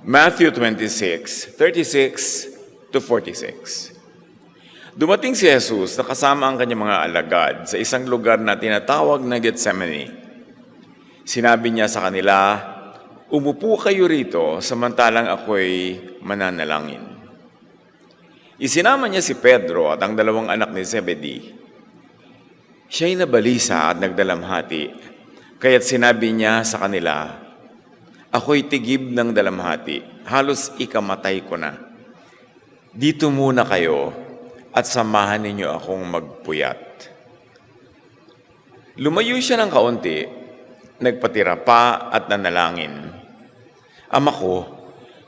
Matthew 26:36-46. Dumating si Jesus na kasama ang kanyang mga alagad sa isang lugar na tinatawag na Getsemani. Sinabi niya sa kanila, "Umupo kayo rito samantalang ako'y mananalangin." Isinama niya si Pedro at ang dalawang anak ni Zebedee. Siya'y nabalisa at nagdalamhati, kaya't sinabi niya sa kanila, "Ako'y tigib ng dalamhati, halos ikamatay ko na. Dito muna kayo at samahan ninyo akong magpuyat." Lumayo siya ng kaunti, nagpatira pa at nanalangin, "Ama ko,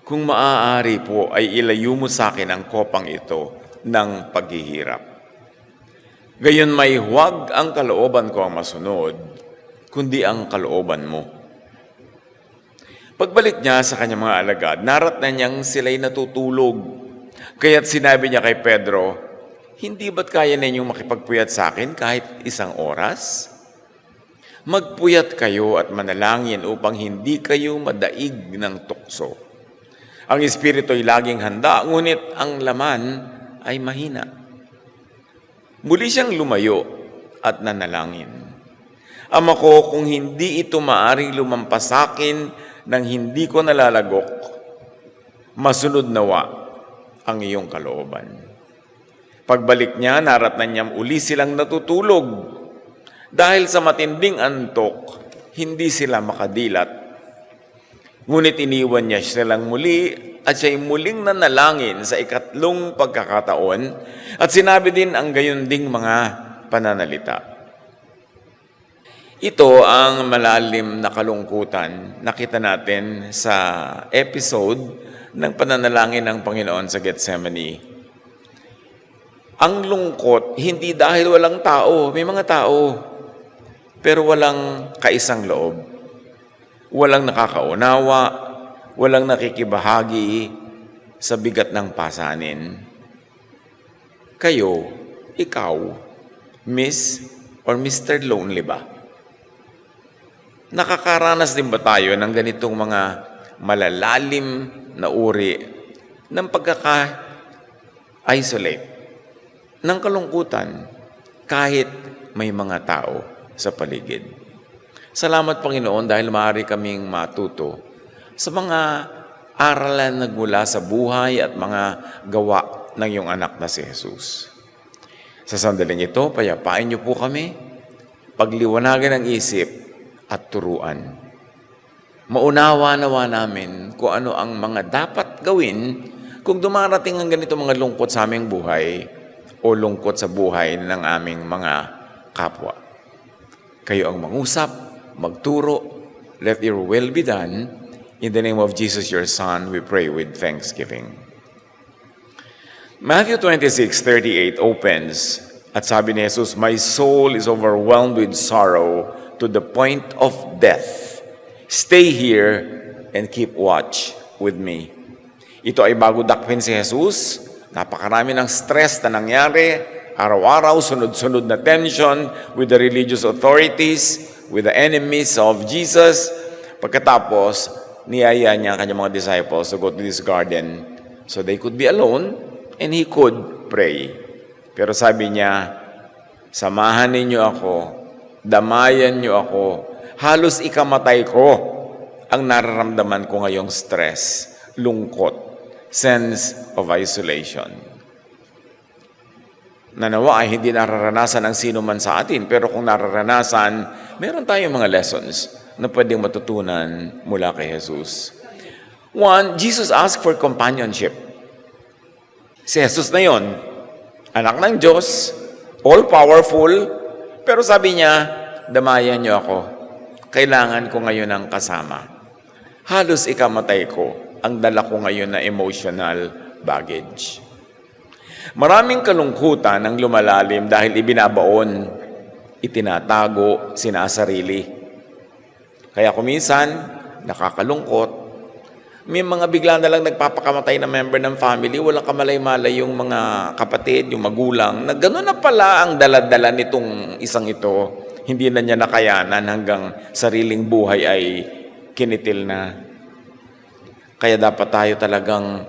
kung maaari po ay ilayo mo sa akin ang kopang ito ng paghihirap. Gayon may huwag ang kalooban ko ang masunod, kundi ang kalooban mo." Pagbalik niya sa kanyang mga alagad, naratnan niyang sila'y natutulog. Kaya't sinabi niya kay Pedro, "Hindi ba't kaya ninyong makipagpuyat sa akin kahit isang oras? Magpuyat kayo at manalangin upang hindi kayo madaig ng tukso. Ang espiritu ay laging handa, ngunit ang laman ay mahina." Muli siyang lumayo at nanalangin, "Ama ko, kung hindi ito maaring lumampas sa akin nang hindi ko nalalagok, masunod nawa ang iyong kalooban." Pagbalik niya, naratnan niyang uli silang natutulog. Dahil sa matinding antok, hindi sila makadilat. Ngunit iniwan niya silang muli at siya'y muling nanalangin sa ikatlong pagkakataon at sinabi din ang gayon ding mga pananalita. Ito ang malalim na kalungkutan nakita natin sa episode ng pananalangin ng Panginoon sa Getsemani. Ang lungkot, hindi dahil walang tao, may mga tao, pero walang kaisang loob. Walang nakakaunawa, walang nakikibahagi sa bigat ng pasanin. Kayo, ikaw, Miss or Mr. Lonely ba? Nakakaranas din ba tayo ng ganitong mga malalalim na uri ng pagkaka-isolate, ng kalungkutan, kahit may mga tao sa paligid? Salamat, Panginoon, dahil maaari kaming matuto sa mga aralan na nagmula sa buhay at mga gawa ng iyong anak na si Jesus. Sa sandaling ito, payapain niyo po kami, pagliwanagan ang isip at turuan. Maunawa-nawa namin kung ano ang mga dapat gawin kung dumarating ang ganito mga lungkot sa aming buhay o lungkot sa buhay ng aming mga kapwa. Kayo ang mangusap, magturo. Let your will be done. In the name of Jesus, your Son, we pray with thanksgiving. Matthew 26:38 opens at sabi ni Jesus, "My soul is overwhelmed with sorrow to the point of death. Stay here and keep watch with me." Ito ay bago dakpin si Jesus. Napakarami ng stress na nangyari. Araw-araw, sunod-sunod na tension with the religious authorities, with the enemies of Jesus. Pagkatapos, niyaya niya ang kanyang mga disciples to go to this garden so they could be alone and he could pray. Pero sabi niya, "Samahan ninyo ako, damayan niyo ako, halos ikamatay ko ang nararamdaman ko ngayong stress, lungkot, sense of isolation." Nanawa ay hindi nararanasan ng sino man sa atin, pero kung nararanasan, meron tayong mga lessons na pwedeng matutunan mula kay Jesus. One, Jesus asked for companionship. Si Jesus na yon, anak ng Diyos, all-powerful, pero sabi niya, "Damayan niyo ako. Kailangan ko ngayon ng kasama. Halos ikamatay ko ang dala ko ngayon na emotional baggage." Maraming kalungkutan ang lumalalim dahil ibinabaon, itinatago, sinasarili. Kaya kuminsan, nakakalungkot. May mga bigla na lang nagpapakamatay na member ng family, walang kamalay-malay yung mga kapatid, yung magulang, na gano'n na pala ang dala-dala nitong isang ito. Hindi na niya nakayanan hanggang sariling buhay ay kinitil na. Kaya dapat tayo talagang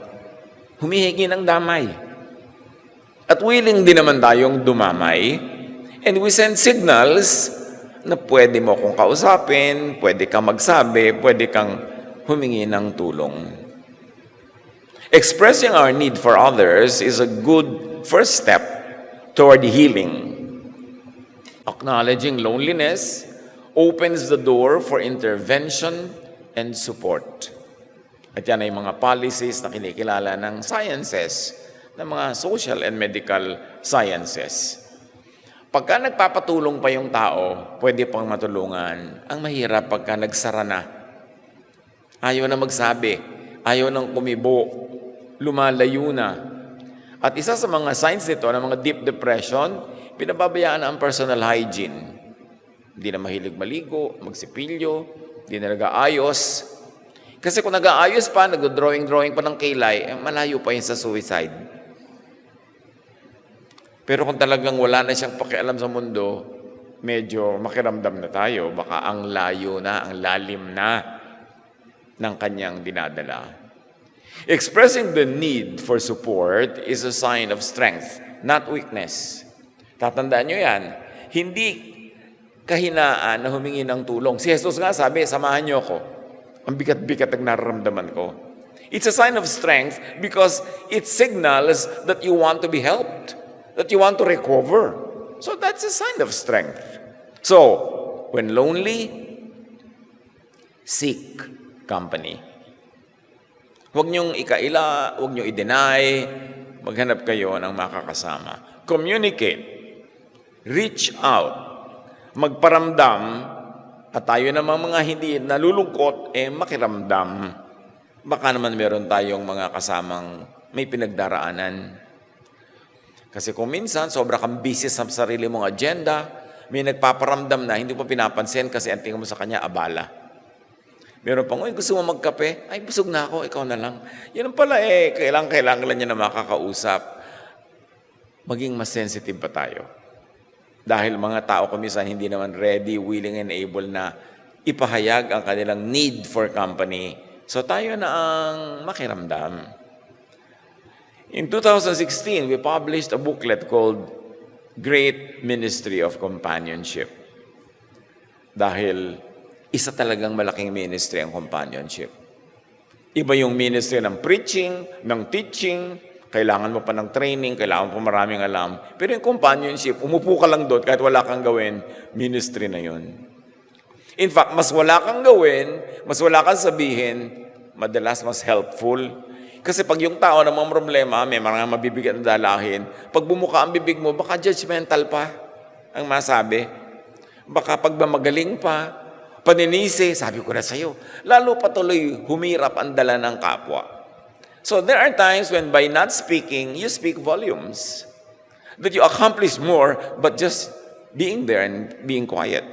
humihingi ng damay. At willing din naman tayong dumamay. And we send signals na pwede mo kong kausapin, pwede kang magsabi, pwede kang humingi ng tulong. Expressing our need for others is a good first step toward healing. Acknowledging loneliness opens the door for intervention and support. At yan ay mga policies na kinikilala ng sciences, ng mga social and medical sciences. Pagka nagpapatulong pa yung tao, pwede pang matulungan. Ang mahirap pagka nagsara na. Ayaw na magsabi, ayaw nang kumibo, lumalayo na. At isa sa mga signs nito ng mga deep depression, pinababayaan na ang personal hygiene. Hindi na mahilig maligo, magsipilyo, hindi na nag-aayos. Kasi kung nag-aayos pa, nag-drawing pa ng kilay, malayo pa yun sa suicide. Pero kung talagang wala na siyang pakialam sa mundo, medyo makiramdam na tayo. Baka ang layo na, ang lalim na ng kanyang dinadala. Expressing the need for support is a sign of strength, not weakness. Tatandaan nyo yan. Hindi kahinaan na humingi ng tulong. Si Jesus nga sabi, samahan nyo ako. Ang bigat-bigat ang nararamdaman ko. It's a sign of strength because it signals that you want to be helped, that you want to recover. So that's a sign of strength. So, when lonely, seek company. Huwag niyong ikaila, huwag niyong i-deny, maghanap kayo ng makakasama. Communicate, reach out, magparamdam, at tayo namang mga hindi nalulungkot, makiramdam. Baka naman meron tayong mga kasamang may pinagdaraanan. Kasi kung minsan, sobra kang busy sa sarili mong agenda, may nagpaparamdam na, hindi mo pinapansin kasi ang tingin mo sa kanya, abala. Meron pang, gusto mo magkape? Ay, busog na ako, ikaw na lang. Yan pala kailangan lang niya na makakausap. Maging mas sensitive pa tayo. Dahil mga tao kumisan hindi naman ready, willing, and able na ipahayag ang kanilang need for company. So tayo na ang makiramdam. In 2016, we published a booklet called Great Ministry of Companionship. Dahil isa talagang malaking ministry ang companionship. Iba yung ministry ng preaching, ng teaching, kailangan mo pa ng training, kailangan mo pa maraming alam. Pero yung companionship, umupo ka lang doon kahit wala kang gawin, ministry na yun. In fact, mas wala kang gawin, mas wala kang sabihin, madalas mas helpful. Kasi pag yung tao na mga problema, may mga mabibigat na dalahin, pag bumuka ang bibig mo, baka judgmental pa ang masabi. Baka pag magaling pa, paninisi, sabi ko na sa'yo, lalo patuloy humirap ang dala ng kapwa. So there are times when by not speaking, you speak volumes. That you accomplish more, but just being there and being quiet.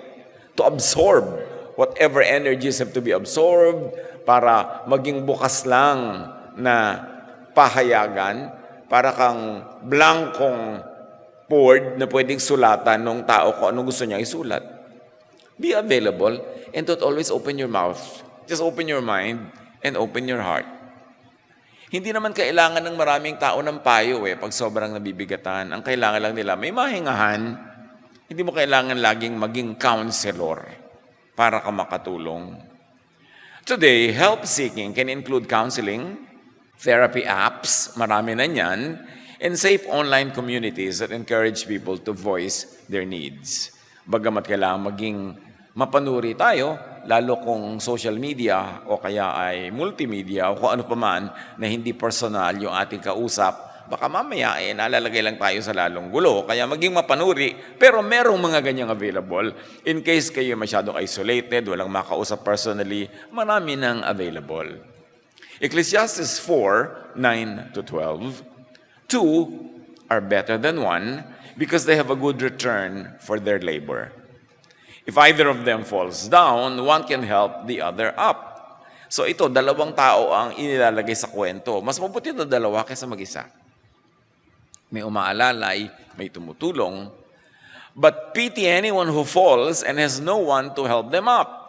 To absorb whatever energies have to be absorbed para maging bukas lang na pahayagan, para kang blankong board na pwedeng sulatan ng tao kung anong gusto niya isulat. Be available and don't always open your mouth. Just open your mind and open your heart. Hindi naman kailangan ng maraming tao ng payo pag sobrang nabibigatan. Ang kailangan lang nila, may mahingahan. Hindi mo kailangan laging maging counselor para ka makatulong. Today, help seeking can include counseling, therapy apps, marami na yan, and safe online communities that encourage people to voice their needs. Bagamat kailangan maging mapanuri tayo, lalo kung social media o kaya ay multimedia o kung ano pa man na hindi personal yung ating kausap, baka mamaya nalalagay lang tayo sa lalong gulo. Kaya maging mapanuri, pero merong mga ganyang available. In case kayo masyadong isolated, walang makausap personally, marami nang available. Ecclesiastes 4:9-12, 2 are better than 1 because they have a good return for their labor. If either of them falls down, one can help the other up. So ito, dalawang tao ang inilalagay sa kwento. Mas mabuti na dalawa kaysa mag-isa. May umaalalay, may tumutulong. But pity anyone who falls and has no one to help them up.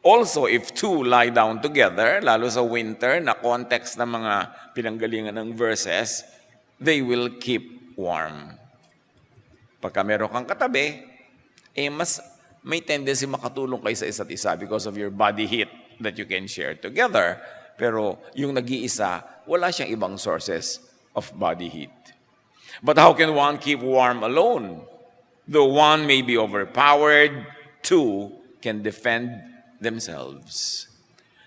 Also, if two lie down together, lalo sa winter, na context ng mga pinanggalingan ng verses, they will keep warm. Pagka meron kang katabi, mas may tendency makatulong kayo sa isa't isa because of your body heat that you can share together. Pero yung nag-iisa, wala siyang ibang sources of body heat. But how can one keep warm alone? Though one may be overpowered, two can defend themselves.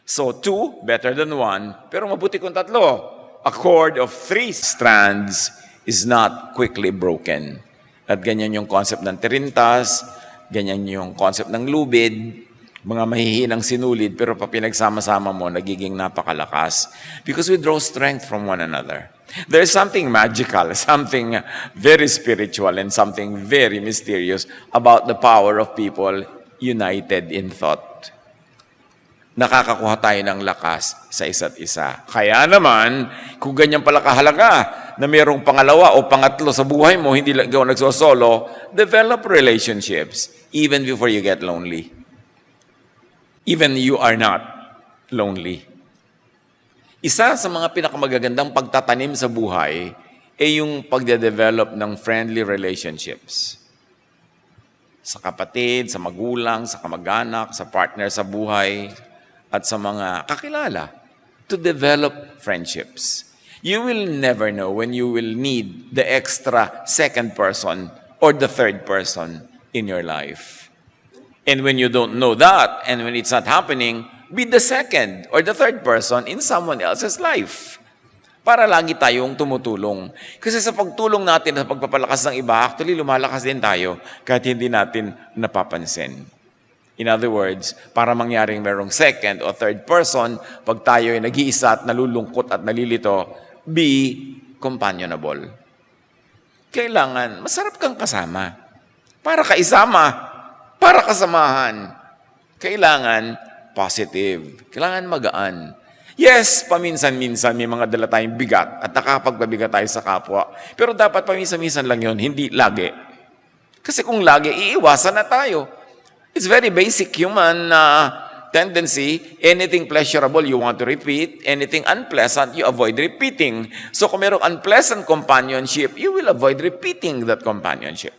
So two, better than one, pero mabuti kung tatlo. A cord of 3 strands is not quickly broken. At ganyan yung concept ng tirintas, ganyan yung concept ng lubid, mga mahihinang sinulid, pero pa pinagsama-sama mo, nagiging napakalakas. Because we draw strength from one another. There is something magical, something very spiritual, and something very mysterious about the power of people united in thought. Nakakakuha tayo ng lakas sa isa't isa. Kaya naman, kung ganyan pala kahalaga na mayroong pangalawa o pangatlo sa buhay mo, hindi lang ikaw nagsosolo, develop relationships even before you get lonely. Even you are not lonely. Isa sa mga pinakamagagandang pagtatanim sa buhay ay yung pagde-develop ng friendly relationships. Sa kapatid, sa magulang, sa kamag-anak, sa partner sa buhay, at sa mga kakilala, to develop friendships. You will never know when you will need the extra second person or the third person in your life. And when you don't know that, and when it's not happening, be the second or the third person in someone else's life. Para lagi tayong tumutulong. Kasi sa pagtulong natin, sa pagpapalakas ng iba, actually lumalakas din tayo kahit hindi natin napapansin. In other words, para mangyaring merong second o third person, pag tayo ay nag-iisa at nalulungkot at nalilito, be companionable. Kailangan, masarap kang kasama. Para kaisama, para kasamahan. Kailangan positive. Kailangan magaan. Yes, paminsan-minsan may mga dala tayong bigat at nakapagpabigat tayo sa kapwa. Pero dapat paminsan-minsan lang yun, hindi lagi. Kasi kung lagi, iiwasan na tayo. It's very basic human tendency. Anything pleasurable, you want to repeat. Anything unpleasant, you avoid repeating. So kung mayroong unpleasant companionship, you will avoid repeating that companionship.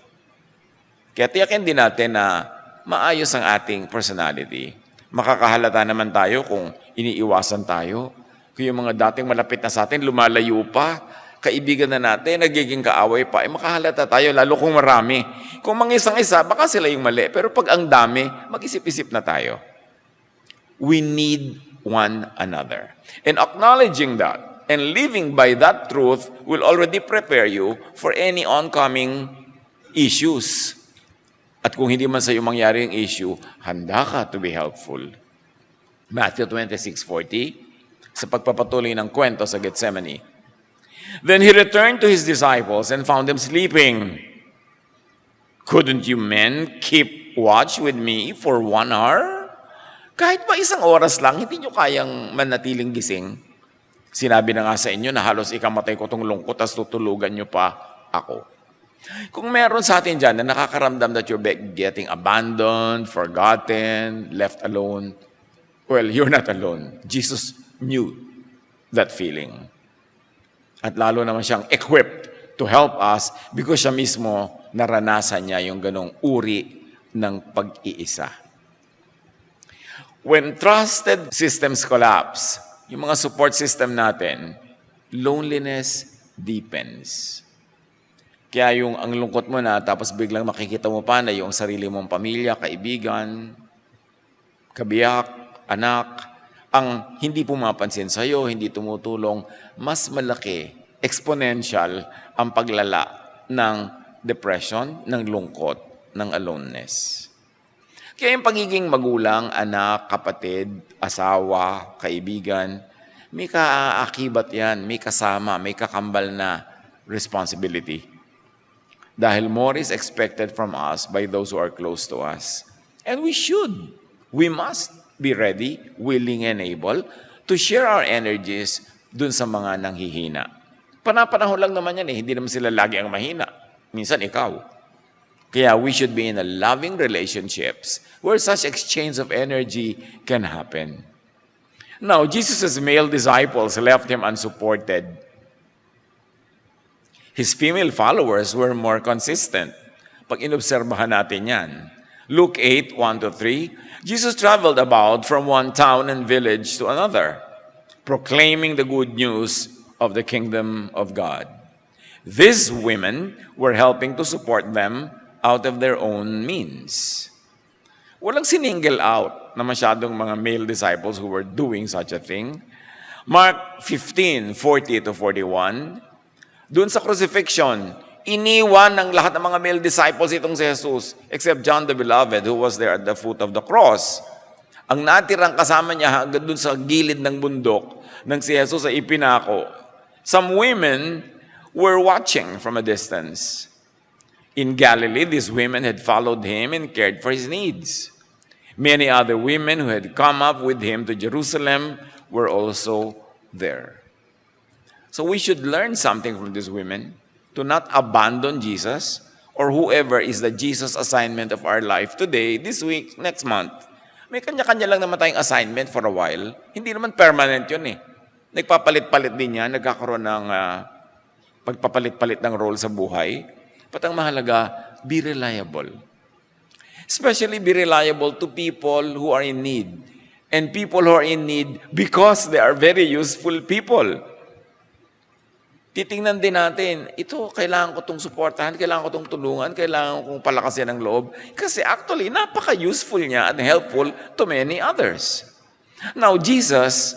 Kaya tiyakin din natin na maayos ang ating personality. Makakahalata naman tayo kung iniiwasan tayo. Kung yung mga dating malapit na sa atin, lumalayo pa. Kaibigan na natin, nagiging kaaway pa, makahalata tayo, lalo kung marami. Kung mangisang-isa, baka sila yung mali. Pero pag ang dami, mag-isip-isip na tayo. We need one another. And acknowledging that and living by that truth will already prepare you for any oncoming issues. At kung hindi man sa iyo mangyari yung issue, handa ka to be helpful. Matthew 26:40, sa pagpapatuloy ng kwento sa Gethsemane. Then he returned to his disciples and found them sleeping. Couldn't you men keep watch with me for 1 hour? Kahit pa 1 oras lang, hindi nyo kayang manatiling gising. Sinabi na nga sa inyo na halos ikamatay ko tong lungkot, tas tutulugan nyo pa ako. Kung meron sa atin dyan na nakakaramdam that you're getting abandoned, forgotten, left alone, well, you're not alone. Jesus knew that feeling. At lalo naman siyang equipped to help us because siya mismo naranasan niya yung ganong uri ng pag-iisa. When trusted systems collapse, yung mga support system natin, loneliness deepens. Kaya yung ang lungkot mo na tapos biglang makikita mo pa na yung sarili mong pamilya, kaibigan, kabiyak, anak, ang hindi pumapansin sa iyo, hindi tumutulong, mas malaki, exponential ang paglala ng depression, ng lungkot, ng aloneness. Kaya yung pagiging magulang, anak, kapatid, asawa, kaibigan, may kaaakibat yan, may kasama, may kakambal na responsibility. Dahil more is expected from us by those who are close to us. And we must be ready, willing, and able to share our energies dun sa mga nanghihina. Panapanahon lang naman yan eh. Hindi naman sila lagi ang mahina. Minsan ikaw. Kaya we should be in a loving relationships where such exchange of energy can happen. Now, Jesus' male disciples left him unsupported. His female followers were more consistent. Pag inobserbahan natin yan. Luke 8, 1-3, Jesus traveled about from one town and village to another, proclaiming the good news of the kingdom of God. These women were helping to support them out of their own means. Walang sininggle out na masyadong mga male disciples who were doing such a thing. Mark 15, 40-41, doon sa crucifixion, iniwan ng lahat ng mga male disciples itong si Jesus, except John the Beloved, who was there at the foot of the cross. Ang natirang kasama niya hanggang doon sa gilid ng bundok ng si Jesus ay ipinako. Some women were watching from a distance. In Galilee, these women had followed him and cared for his needs. Many other women who had come up with him to Jerusalem were also there. So we should learn something from these women, to not abandon Jesus or whoever is the Jesus assignment of our life today, this week, next month. May kanya-kanya lang naman tayong assignment for a while. Hindi naman permanent yun eh. Nagpapalit-palit din yan, nagkakaroon ng pagpapalit-palit ng role sa buhay. But ang mahalaga, be reliable. Especially be reliable to people who are in need. And people who are in need because they are very useful people. Titingnan din natin, ito, kailangan ko itong supportahan, kailangan ko itong tulungan, kailangan kong palakasin ng loob. Kasi actually, napaka-useful niya and helpful to many others. Now, Jesus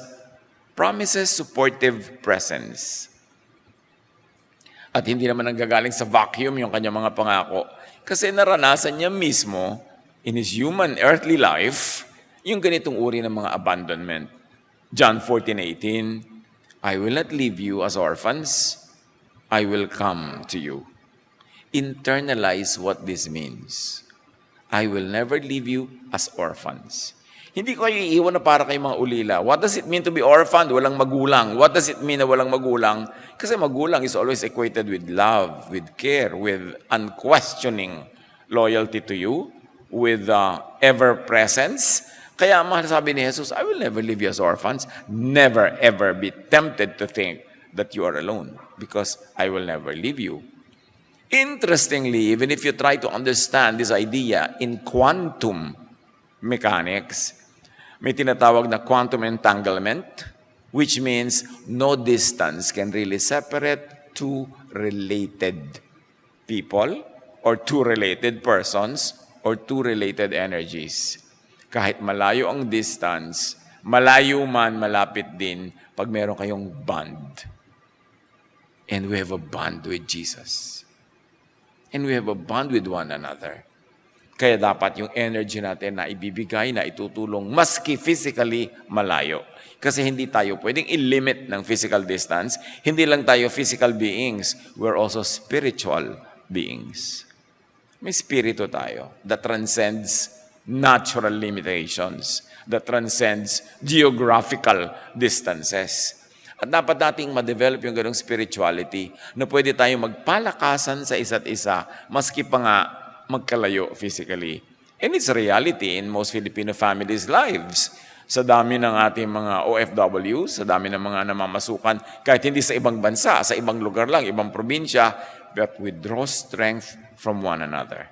promises supportive presence. At hindi naman nanggagaling sa vacuum yung kanyang mga pangako. Kasi naranasan niya mismo in his human earthly life yung ganitong uri ng mga abandonment. John 14:18, I will not leave you as orphans. I will come to you. Internalize what this means. I will never leave you as orphans. Hindi ko kayo iiwan na para kayong mga ulila. What does it mean to be orphaned? Walang magulang. What does it mean na walang magulang? Kasi magulang is always equated with love, with care, with unquestioning loyalty to you, with ever-presence. Kaya sabi ni Jesus, I will never leave you as orphans. Never, ever be tempted to think that you are alone because I will never leave you. Interestingly, even if you try to understand this idea in quantum mechanics, may tinatawag na quantum entanglement, which means no distance can really separate two related people or two related persons or two related energies. Kahit malayo ang distance, malayo man, malapit din pag meron kayong bond. And we have a bond with Jesus. And we have a bond with one another. Kaya dapat yung energy natin na ibibigay, na itutulong, maski physically malayo. Kasi hindi tayo pwedeng i-limit ng physical distance. Hindi lang tayo physical beings, we're also spiritual beings. May spirito tayo that transcends natural limitations, that transcends geographical distances. At dapat nating ma-develop yung ganong spirituality na pwede tayong magpalakasan sa isa't isa, maski pa nga magkalayo physically. And it's a reality in most Filipino families' lives. Sa dami ng ating mga OFWs, sa dami ng mga namamasukan, kahit hindi sa ibang bansa, sa ibang lugar lang, ibang probinsya, but we draw strength from one another.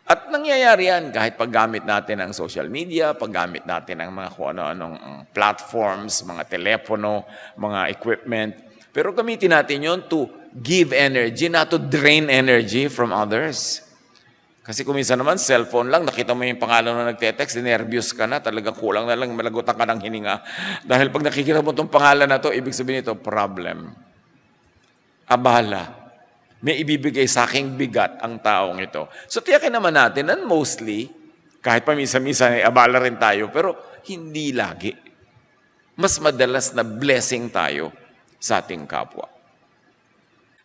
At nangyayari yan kahit paggamit natin ng social media, paggamit natin ng mga kung ano-anong platforms, mga telepono, mga equipment. Pero gamitin natin yon to give energy, not to drain energy from others. Kasi kung minsan naman, cellphone lang, nakita mo yung pangalan na nagte-text, nervous ka na, talaga kulang na lang, malagutan ka ng hininga. Dahil pag nakikita mo itong pangalan na to, ibig sabihin ito, problem. Abala. May ibibigay sa aking bigat ang taong ito. So tiyakin naman natin, and mostly, kahit pa minsan-minsan ay abala rin tayo, pero hindi lagi. Mas madalas na blessing tayo sa ating kapwa.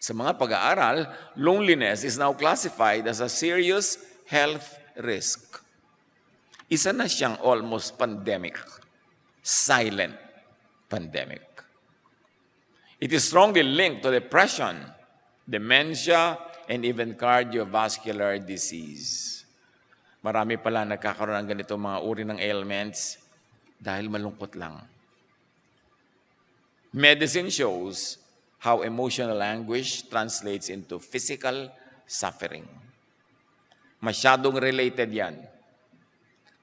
Sa mga pag-aaral, loneliness is now classified as a serious health risk. Isa na siyang almost pandemic, silent pandemic. It is strongly linked to depression, dementia, and even cardiovascular disease. Marami pala nagkakaroon ng ganito mga uri ng ailments dahil malungkot lang. Medicine shows how emotional anguish translates into physical suffering. Masyadong related yan.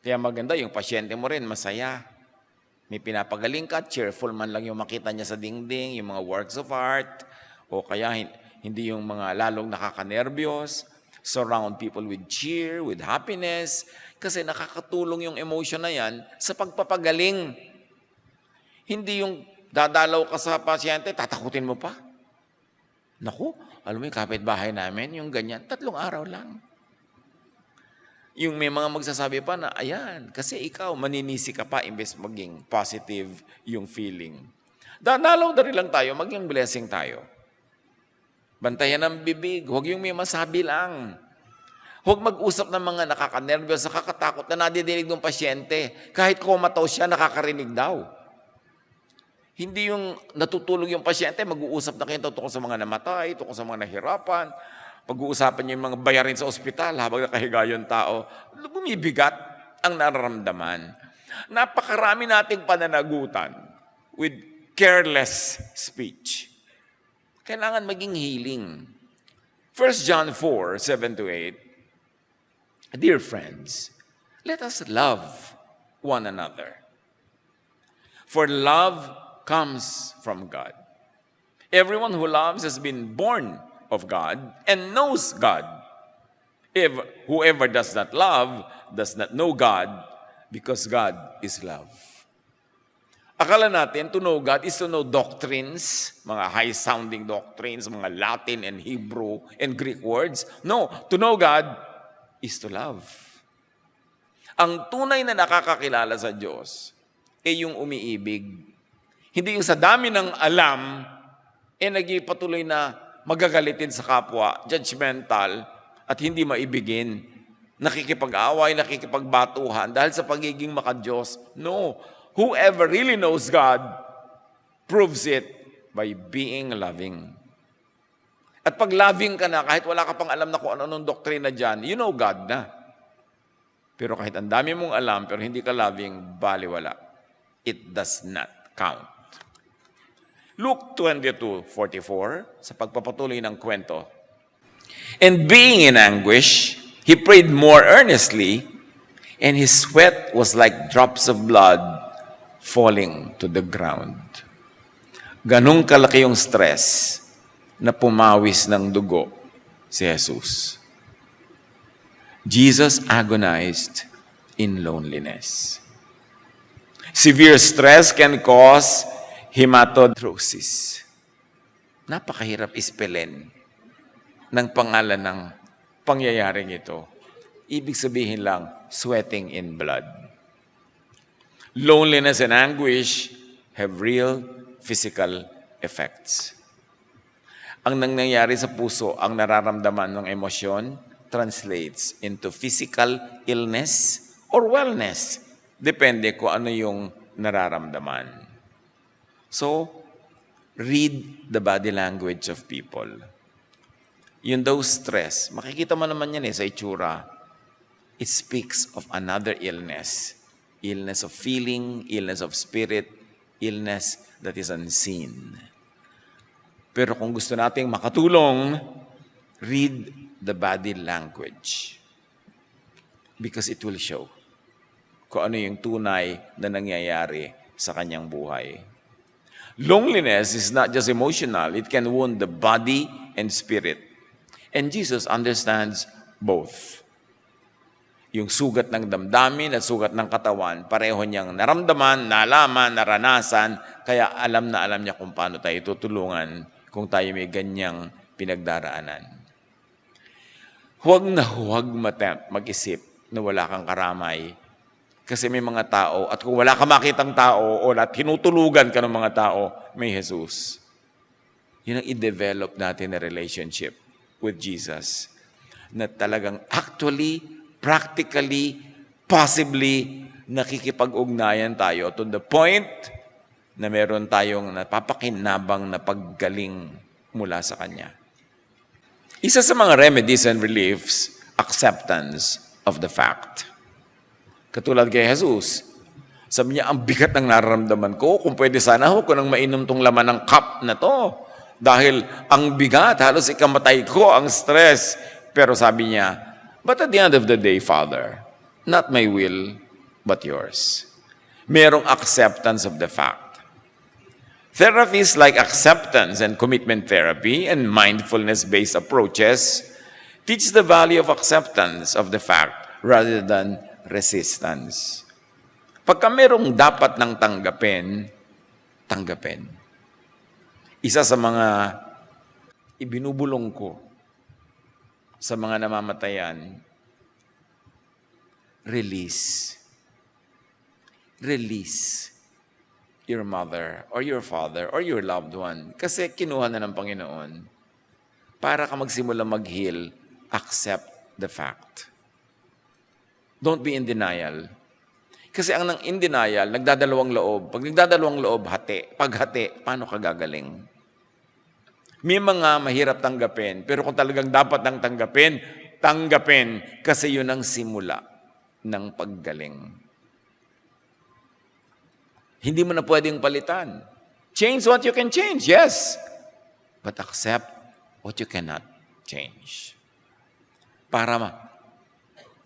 Kaya maganda yung pasyente mo rin, masaya. May pinapagaling ka, cheerful man lang yung makita niya sa dingding, yung mga works of art, o kaya hindi yung mga lalong nakakanerbiyos. Surround people with cheer, with happiness, kasi nakakatulong yung emotion na yan sa pagpapagaling. Hindi yung dadalaw ka sa pasyente, tatakutin mo pa. Naku, alam mo yung kapitbahay namin, yung ganyan, 3 araw lang. Yung may mga magsasabi pa na, ayan, kasi ikaw, maninisi ka pa, imbes maging positive yung feeling. Dadalaw na rin lang tayo, maging blessing tayo. Bantayan ang bibig, huwag yung may masabi lang. Huwag mag-usap ng mga nakakanervyos, nakakatakot na nadidinig ng pasyente. Kahit comatose siya, nakakarinig daw. Hindi yung natutulog yung pasyente, mag-uusap na kayo tungkol sa mga namatay, tungkol sa mga nahirapan. Pag-uusapan niyo yung mga bayarin sa ospital habang nakahiga yung tao. Bumibigat ang nararamdaman. Napakarami nating pananagutan with careless speech. Kailangan maging healing. 1 John 4:7-8. Dear friends, let us love one another. For love comes from God. Everyone who loves has been born of God and knows God. If whoever does not love does not know God, because God is love. Akala natin, to know God is to know doctrines, mga high-sounding doctrines, mga Latin and Hebrew and Greek words. No, to know God is to love. Ang tunay na nakakakilala sa Diyos ay yung umiibig. Hindi yung sa dami ng alam, nagpatuloy na magagalitin sa kapwa, judgmental, at hindi maibigin. Nakikipag-away, nakikipagbatuhan dahil sa pagiging makadiyos. No. Whoever really knows God proves it by being loving. At pag loving ka na, kahit wala ka pang alam na kung ano-anong doktrina dyan, you know God na. Pero kahit ang dami mong alam, pero hindi ka loving, baliwala. It does not count. Luke 22:44, sa pagpapatuloy ng kwento. And being in anguish, he prayed more earnestly, and his sweat was like drops of blood falling to the ground. Ganong kalaki yung stress na pumawis ng dugo si Jesus. Jesus agonized in loneliness. Severe stress can cause hematidrosis. Napakahirap ispelin ng pangalan ng pangyayaring ito. Ibig sabihin lang, sweating in blood. Loneliness and anguish have real physical effects. Ang nangyayari sa puso, ang nararamdaman ng emosyon, translates into physical illness or wellness. Depende kung ano yung nararamdaman. So, read the body language of people. Yun daw stress. Makikita mo naman yan sa itsura. It speaks of another illness. Illness of feeling, illness of spirit, illness that is unseen. Pero kung gusto nating makatulong, read the body language. Because it will show kung ano yung tunay na nangyayari sa kanyang buhay. Loneliness is not just emotional. It can wound the body and spirit. And Jesus understands both. Yung sugat ng damdamin at sugat ng katawan, pareho niyang naramdaman, nalaman, naranasan, kaya alam na alam niya kung paano tayo tutulungan kung tayo may ganyang pinagdaraanan. Huwag na huwag mag-isip na wala kang karamay. Kasi may mga tao, at kung wala ka makitang tao o tinutulugan ka ng mga tao, may Jesus. Yun ang i-develop natin na relationship with Jesus. Na talagang actually, practically, possibly, nakikipag-ugnayan tayo to the point na meron tayong napapakinabang na paggaling mula sa Kanya. Isa sa mga remedies and reliefs, acceptance of the fact. Katulad kay Jesus, sabi niya, ang bigat ng nararamdaman ko, kung pwede sana ako nang mainom tong laman ng cup na to. Dahil ang bigat, halos ikamatay ko, ang stress. Pero sabi niya, but at the end of the day, Father, not my will, but yours. Merong acceptance of the fact. Therapies like acceptance and commitment therapy and mindfulness-based approaches teach the value of acceptance of the fact rather than resistance. Pagka merong dapat nang tanggapin, tanggapin. Isa sa mga ibinubulong ko sa mga namamatayan, release. Release your mother or your father or your loved one. Kasi kinuha na ng Panginoon. Para ka magsimula mag-heal, accept the fact. Don't be in denial. Kasi ang nang in denial, nagdadalawang loob. Pag nagdadalawang loob, hati. Pag hati, paano ka gagaling? May mga mahirap tanggapin, pero kung talagang dapat nang tanggapin, tanggapin. Kasi yun ang simula ng paggaling. Hindi mo na pwedeng palitan. Change what you can change, yes. But accept what you cannot change. Para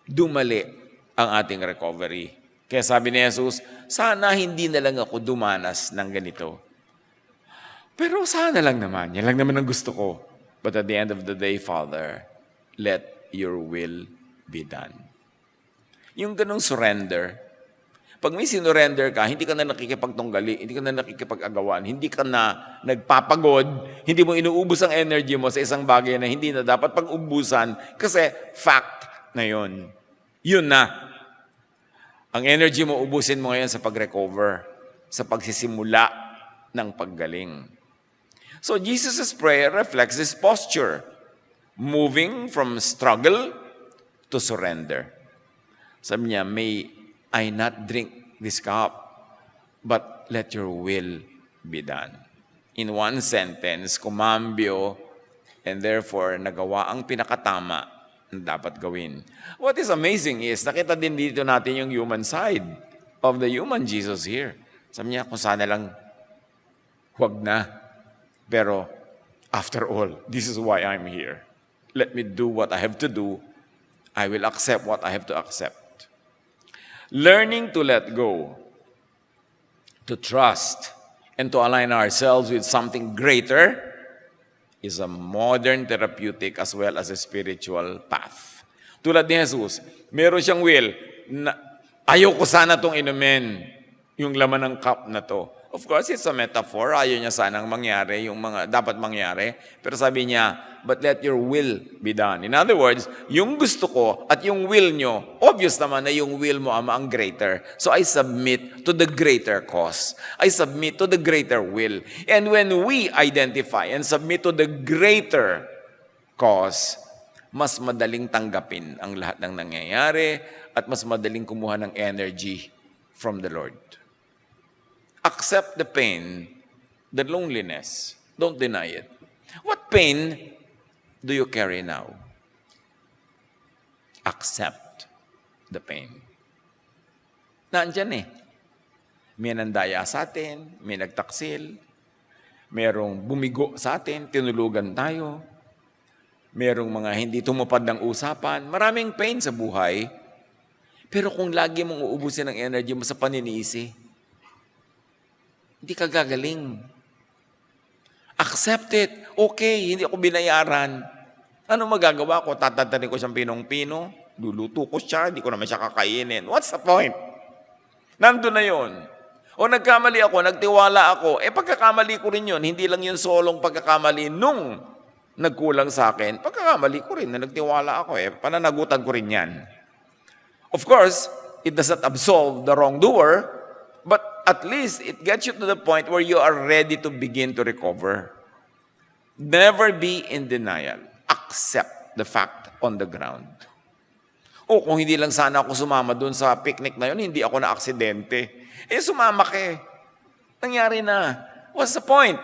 dumali ang ating recovery. Kaya sabi ni Jesus, sana hindi na lang ako dumanas ng ganito. Pero sana lang naman. Yan lang naman ang gusto ko. But at the end of the day, Father, let your will be done. Yung ganong surrender, pag may sinurrender ka, hindi ka na nakikipagtunggali, hindi ka na nakikipag-agawan, hindi ka na nagpapagod, hindi mo inuubos ang energy mo sa isang bagay na hindi na dapat pag-ubusan kasi fact na yun. Yun na. Ang energy mo, ubusin mo ngayon sa pag-recover, sa pagsisimula ng paggaling. So Jesus' prayer reflects this posture, moving from struggle to surrender. Sabi niya, may I not drink this cup, but let your will be done. In one sentence, kumambyo, and therefore, nagawa ang pinakatama na dapat gawin. What is amazing is, nakita din dito natin yung human side of the human Jesus here. Sabi niya, kung sana lang, huwag na. Pero, after all, this is why I'm here. Let me do what I have to do. I will accept what I have to accept. Learning to let go, to trust, and to align ourselves with something greater is a modern therapeutic as well as a spiritual path. Tulad ni Jesus, meron siyang will na ayaw ko sana itong inumin, yung laman ng cup na to. Of course, it's a metaphor. Ayaw niya sanang mangyari, yung mga dapat mangyari. Pero sabi niya, but let your will be done. In other words, yung gusto ko at yung will nyo, obvious naman na yung will mo ang greater. So I submit to the greater cause. I submit to the greater will. And when we identify and submit to the greater cause, mas madaling tanggapin ang lahat ng nangyayari at mas madaling kumuha ng energy from the Lord. Accept the pain, the loneliness. Don't deny it. What pain do you carry now? Accept the pain. Nandyan eh. May nandaya sa atin, may nagtaksil, merong bumigo sa atin, tinulugan tayo, merong mga hindi tumupad ng usapan, maraming pain sa buhay, pero kung lagi mong uubusin ang energy mo sa paninisi, hindi ka gagaling. Accept it. Okay, hindi ako binayaran. Ano magagawa ko? Tatantanin ko siyang pinong-pino? Luluto ko siya, hindi ko naman siya kakainin. What's the point? Nandun na yun. O nagkamali ako, nagtiwala ako. Pagkakamali ko rin yun. Hindi lang yun solong pagkakamali nung nagkulang sa akin. Pagkakamali ko rin na nagtiwala ako. Pananagutan ko rin yan. Of course, it does not absolve the wrongdoer, but at least it gets you to the point where you are ready to begin to recover. Never be in denial. Accept the fact on the ground. O kung hindi lang sana ako sumama doon sa picnic na yun, hindi ako na-aksidente. Sumama ka eh. Nangyari na. What's the point?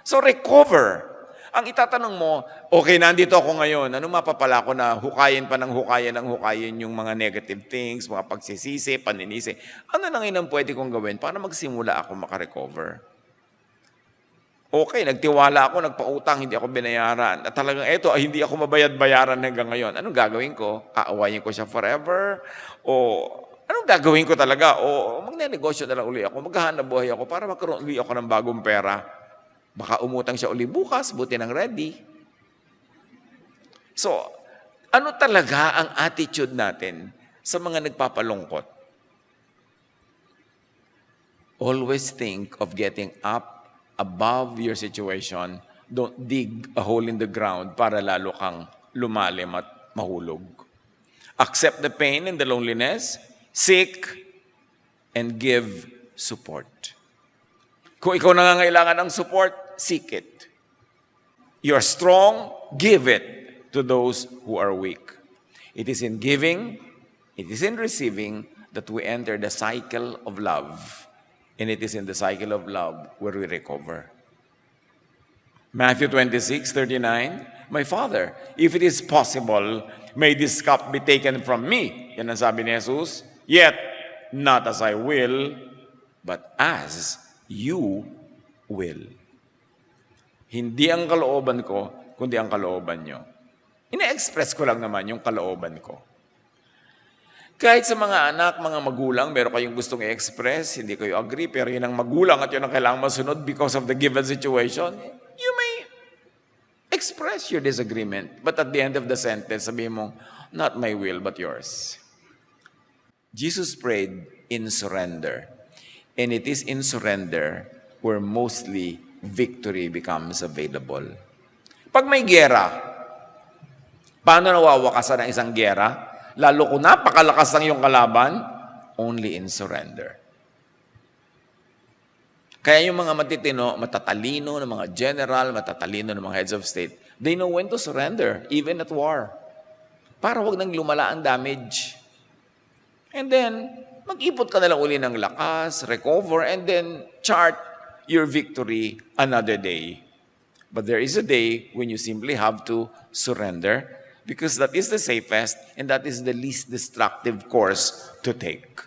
So recover. Ang itatanong mo, okay, nandito ako ngayon, ano mapapala ko na hukayin pa ng hukayin yung mga negative things, mga pagsisisi, paninisi. Ano nang inang pwede kong gawin para magsimula ako makarecover? Okay, nagtiwala ako, nagpautang, hindi ako binayaran. At talagang eto, hindi ako mabayad-bayaran hanggang ngayon. Anong gagawin ko? Aawayin ko siya forever? O anong gagawin ko talaga? O magne-negosyo na lang uli ako, maghahanap buhay ako para magkaroon uli ako ng bagong pera. Baka umutang siya uli bukas, buti nang ready. So, ano talaga ang attitude natin sa mga nagpapalungkot? Always think of getting up above your situation. Don't dig a hole in the ground para lalo kang lumalim at mahulog. Accept the pain and the loneliness. Seek and give support. Kung ikaw nangangailangan ng support, seek it. You are strong, give it to those who are weak. It is in giving, it is in receiving that we enter the cycle of love. And it is in the cycle of love where we recover. Matthew 26:39, My Father, if it is possible, may this cup be taken from me. Yan ang sabi ni Jesus. Yet, not as I will, but as you will. Hindi ang kalooban ko, kundi ang kalooban nyo. Ina-express ko lang naman yung kalooban ko. Kahit sa mga anak, mga magulang, meron kayong gustong i-express, hindi kayo agree, pero yun ang magulang at yun ang kailangang masunod because of the given situation, you may express your disagreement. But at the end of the sentence, sabihin mo, not my will, but yours. Jesus prayed in surrender. And it is in surrender where mostly victory becomes available. Pag may gera, paano nawawakasan ang isang gera? Lalo kung napakalakas ng iyong kalaban, only in surrender. Kaya yung mga matitino, matatalino ng mga general, matatalino ng mga heads of state, they know when to surrender, even at war. Para wag nang lumala ang damage. And then, mag-ipot ka na lang uli ng lakas, recover, and then chart your victory another day. But there is a day when you simply have to surrender because that is the safest and that is the least destructive course to take.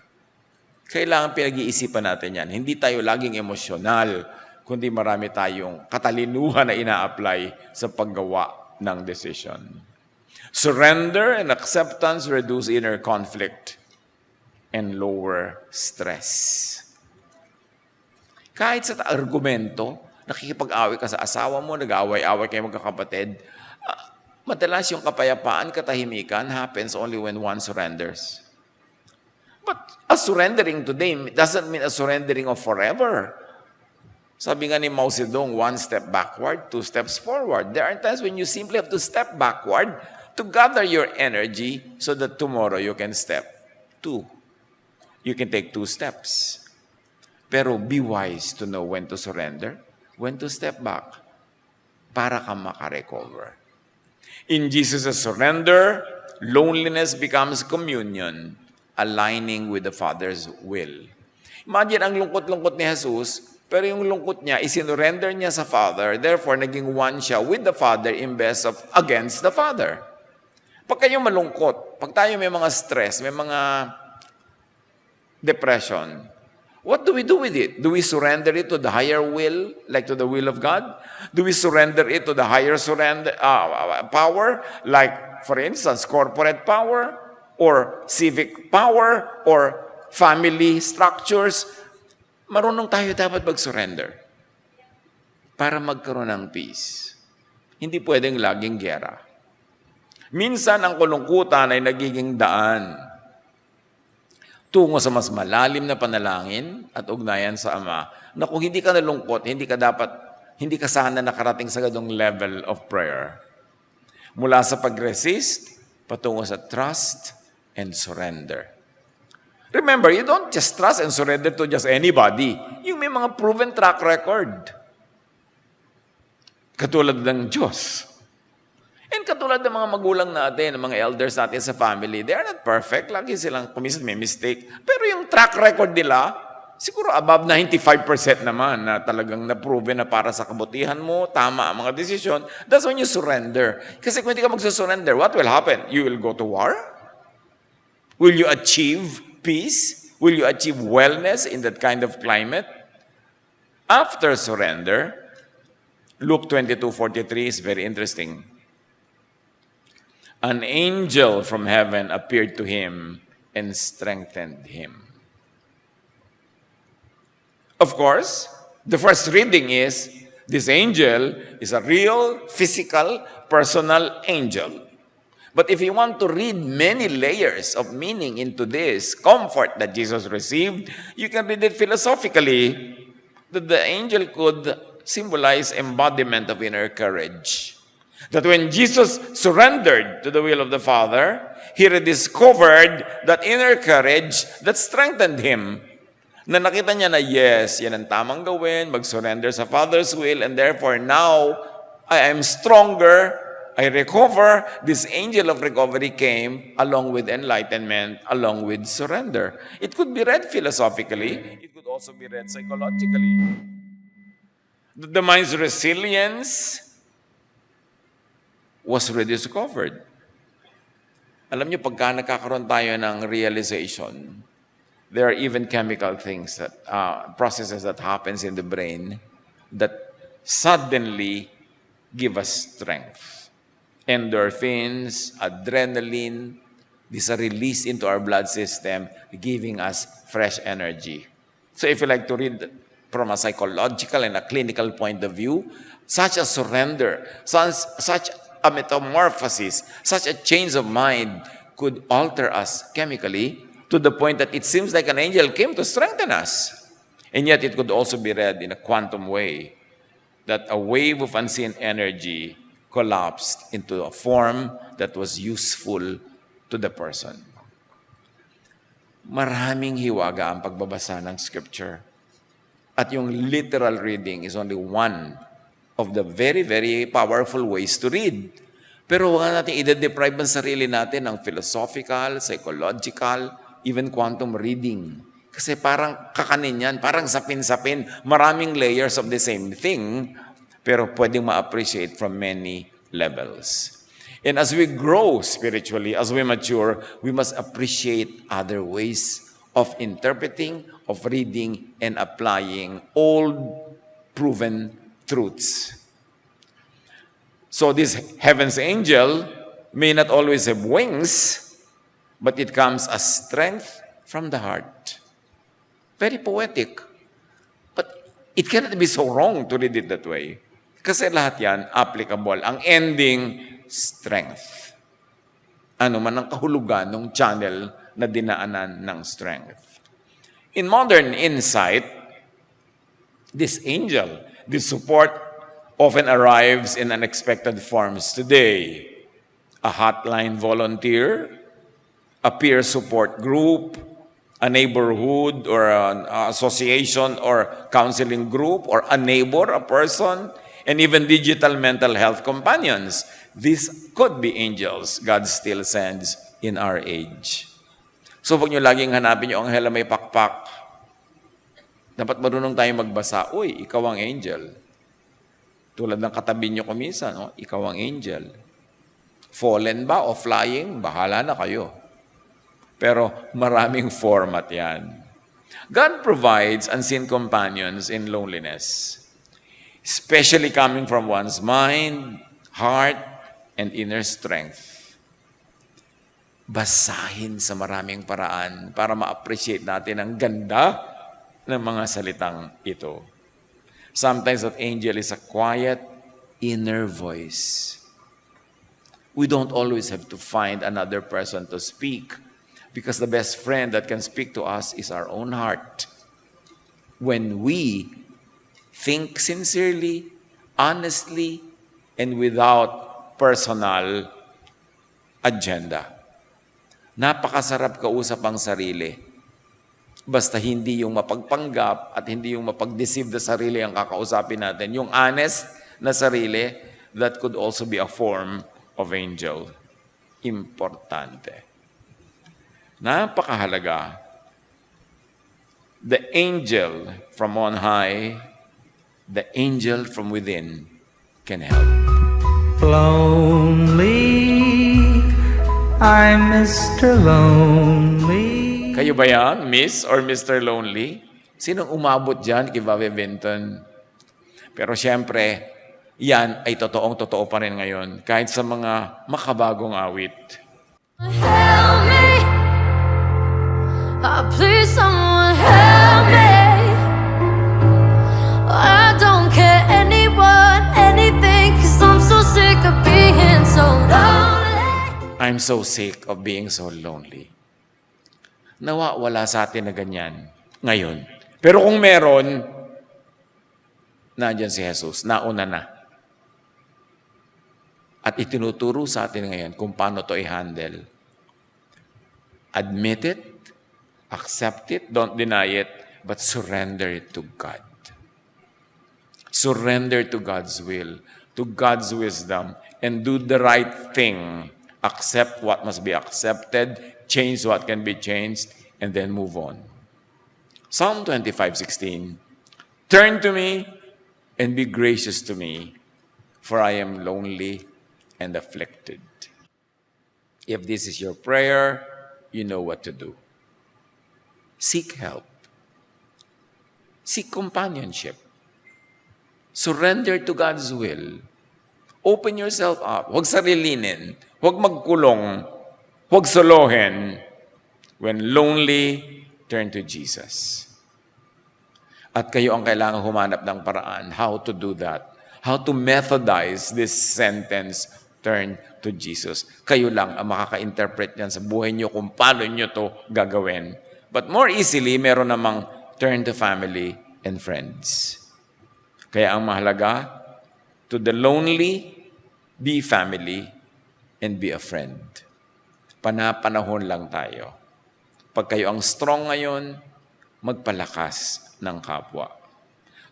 Kailangan pinag-iisipan natin yan. Hindi tayo laging emosyonal, kundi marami tayong katalinuhan na ina-apply sa paggawa ng decision. Surrender and acceptance reduce inner conflict and lower stress. Kahit sa argumento, nakikipag-away ka sa asawa mo, nag-away-away kayo magkakapatid, madalas yung kapayapaan, katahimikan happens only when one surrenders. But a surrendering today doesn't mean a surrendering of forever. Sabi nga ni Mao Zedong, one step backward, two steps forward. There are times when you simply have to step backward to gather your energy so that tomorrow you can step two. You can take 2 steps. Pero be wise to know when to surrender, when to step back, para ka makarecover. In Jesus' surrender, loneliness becomes communion, aligning with the Father's will. Imagine ang lungkot-lungkot ni Jesus, pero yung lungkot niya, isinurrender niya sa Father, therefore naging one siya with the Father imbes of against the Father. Pag kayo malungkot, pag tayo may mga stress, may mga depression, what do we do with it? Do we surrender it to the higher will, like to the will of God? Do we surrender it to the higher power, like, for instance, corporate power, or civic power, or family structures? Marunong tayo dapat mag-surrender para magkaroon ng peace. Hindi pwedeng laging gera. Minsan, ang kalungkutan ay nagiging daan tungo sa mas malalim na panalangin at ugnayan sa Ama, na kung hindi ka nalungkot, hindi ka sana nakarating sa ganong level of prayer. Mula sa pag-resist, patungo sa trust and surrender. Remember, you don't just trust and surrender to just anybody. Yung may mga proven track record. Katulad ng Diyos. And katulad ng mga magulang natin, ng mga elders natin sa family, they are not perfect. Lagi silang kumisan may mistake. Pero yung track record nila, Siguro above 95% naman na talagang na-proven na para sa kabutihan mo, tama ang mga desisyon. That's when you surrender. Kasi kung hindi ka magsusurrender, what will happen? You will go to war? Will you achieve peace? Will you achieve wellness in that kind of climate? After surrender, Luke 22:43 is very interesting. An angel from heaven appeared to him and strengthened him. Of course, the first reading is, this angel is a real, physical, personal angel. But if you want to read many layers of meaning into this comfort that Jesus received, you can read it philosophically, that the angel could symbolize embodiment of inner courage. That when Jesus surrendered to the will of the Father, he rediscovered that inner courage that strengthened him. Na nakita niya na yes, yan ang tamang gawin, mag-surrender sa Father's will, and therefore now, I am stronger, I recover. This angel of recovery came along with enlightenment, along with surrender. It could be read philosophically, it could also be read psychologically. The mind's resilience was rediscovered. Alam niyo, pagka nagkakaroon tayo ng realization, there are even chemical things that processes that happens in the brain that suddenly give us strength. Endorphins, adrenaline, these are released into our blood system, giving us fresh energy. So if you like to read from a psychological and a clinical point of view, such a surrender, such a metamorphosis, such a change of mind could alter us chemically to the point that it seems like an angel came to strengthen us. And yet it could also be read in a quantum way, that a wave of unseen energy collapsed into a form that was useful to the person. Maraming hiwaga ang pagbabasa ng Scripture. At yung literal reading is only one of the very, very powerful ways to read. Pero huwag natin i-deprive ang sarili natin ng philosophical, psychological, even quantum reading. Kasi parang kakanin yan, parang sapin-sapin, maraming layers of the same thing, pero pwedeng ma-appreciate from many levels. And as we grow spiritually, as we mature, we must appreciate other ways of interpreting, of reading, and applying old, proven truths. So this heaven's angel may not always have wings, but it comes as strength from the heart. Very poetic. But it cannot be so wrong to read it that way. Kasi lahat yan applicable. Ang ending, strength. Ano man ang kahulugan ng channel na dinaanan ng strength. In modern insight, this angel, this support often arrives in unexpected forms today. A hotline volunteer, a peer support group, a neighborhood or an association or counseling group, or a neighbor, a person, and even digital mental health companions. These could be angels God still sends in our age. So huwag nyo laging hanapin yung anghel na may pakpak. Dapat marunong tayo magbasa, uy, ikaw ang angel. Tulad ng katabi nyo kumisa, no? Ikaw ang angel. Fallen ba o flying, bahala na kayo. Pero maraming format yan. God provides unseen companions in loneliness, especially coming from one's mind, heart, and inner strength. Basahin sa maraming paraan para ma-appreciate natin ang ganda ng mga salitang ito. Sometimes that angel is a quiet, inner voice. We don't always have to find another person to speak, because the best friend that can speak to us is our own heart. When we think sincerely, honestly, and without personal agenda. Napakasarap kausap ang sarili. Basta hindi yung mapagpanggap at hindi yung mapag-deceive na sarili ang kakausapin natin. Yung honest na sarili, that could also be a form of angel. Importante. Napakahalaga. the angel from on high, the angel from within can help. Lonely, I'm Mr. Lonely. Kayo ba yan, Miss or Mr. Lonely? Sinong umabot dyan kay Bobby Benton? Pero siyempre, yan ay totoo pa rin ngayon kahit sa mga makabagong awit. Help me. Oh, please, someone help me. I don't care anyone, anything, 'cause I'm so sick of being so lonely. I'm so sick of being so lonely. Nawa wala sa atin na ganyan ngayon. Pero kung meron, nandiyan si Jesus, nauna na. At itinuturo sa atin ngayon kung paano to i-handle. Admit it, accept it, don't deny it, but surrender it to God. Surrender to God's will, to God's wisdom, and do the right thing. Accept what must be accepted, change what can be changed, and then move on. Psalm 25:16, turn to me and be gracious to me, for I am lonely and afflicted. If this is your prayer, you know what to do. Seek help. Seek companionship. Surrender to God's will. Open yourself up. Huwag sarilinin. Huwag magkulong. Huwag solohin. When lonely, turn to Jesus. At kayo ang kailangan humanap ng paraan how to do that. How to methodize this sentence, turn to Jesus. Kayo lang ang makaka-interpret yan sa buhay nyo kung paano nyo to gagawin. But more easily, meron namang turn to family and friends. Kaya ang mahalaga, to the lonely, be family, and be a friend. Panapanahon lang tayo. Pag kayo ang strong ngayon, magpalakas ng kapwa.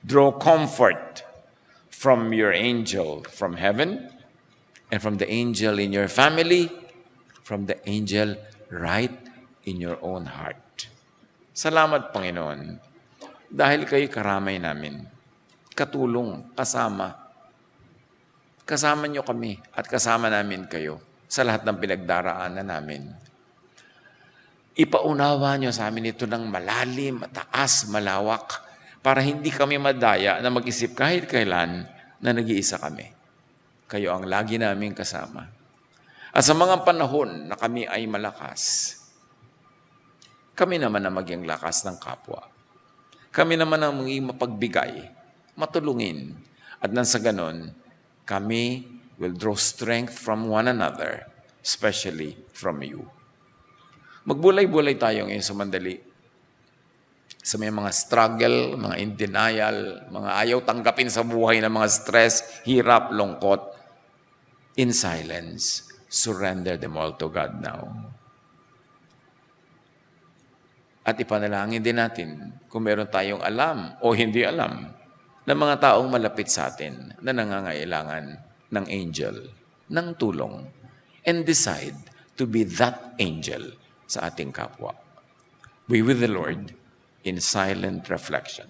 Draw comfort from your angel from heaven, and from the angel in your family, from the angel right in your own heart. Salamat, Panginoon, dahil kayo karamay namin. Katulong, kasama. Kasama nyo kami at kasama namin kayo sa lahat ng pinagdaraanan namin. Ipaunawa nyo sa amin ito ng malalim, mataas, malawak, para hindi kami madaya na mag-isip kahit kailan na nag-iisa kami. Kayo ang lagi namin kasama. At sa mga panahon na kami ay malakas, kami naman ang maging lakas ng kapwa. Kami naman ang maging mapagbigay, matulungin. At nang sa ganon, kami will draw strength from one another, especially from you. Magbulay-bulay tayo ngayon sa mandali. Sa may mga struggle, mga in denial, mga ayaw tanggapin sa buhay na mga stress, hirap, lungkot. In silence, surrender them all to God now. At ipanalangin din natin kung meron tayong alam o hindi alam ng mga taong malapit sa atin na nangangailangan ng angel, ng tulong, and decide to be that angel sa ating kapwa. Be with the Lord in silent reflection.